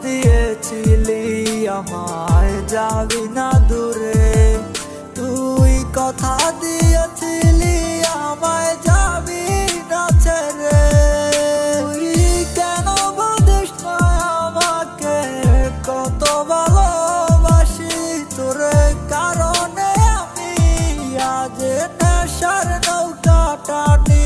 দিয়েছিলি আমায় যাবি না দূরে, তুই কথা দিয়েছিলি আমায় যাবি না ছেড়ে। তুই কেন বুঝিস না আমাকে কত ভালোবাসি তোরে, কারণে আমি আজ নেশার নৌকা টানি।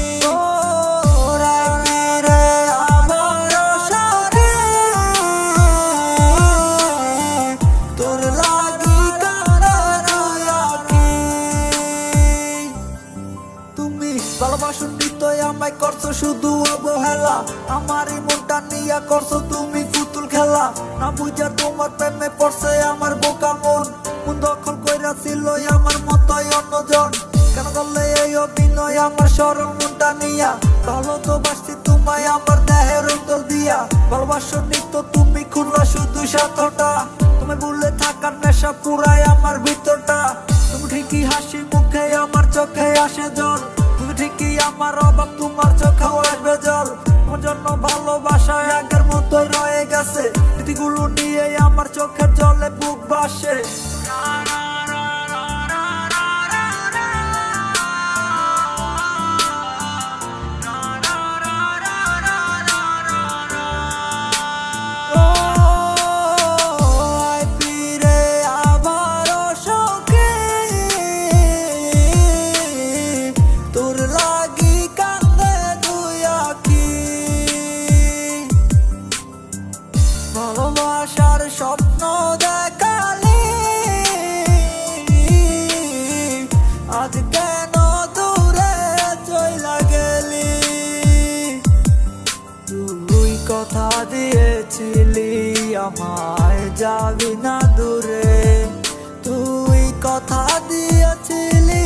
ভালোবাসুন নিতই আমায় করছো শুধু অবহেলা, আমারই মনটা নিয়া করছো তুমি পুতুল খেলা। না বুঝা তোমার প্রেমে পড়ছে আমার বোকা মন, মন দখল কইরা ছিল আমার মতোই অন্যজন। কেন করলে এই অভিনয় আমার সরল মনটা নিয়া, ভালো তো বাসছি তোমায় আমার দেহের অন্তর দিয়া। ভালোবাসুন নিত তুমি খুললা শুধু সাথটা, তুমি ভুলে থাকার নেশা পুরাই আমার ভিতরটা। তুমি ঠিকই হাসি মুখে আমার চোখে আসে জল, তুমি ঠিকই আমার অভাব তোমার চোখেও আসবে জল। তোমার জন্য ভালোবাসা আগের মতোই রয়ে গেছে, স্মৃতিগুলো নিয়ে আমার চোখের জলে বুক ভাসে। ভালোবাসার স্বপ্ন দেখালি আজ কেন দূরে চইলা গেলি, তুই কথা দিয়েছিলি আমায় যাবি না দূরে, তুই কথা দিয়েছিলি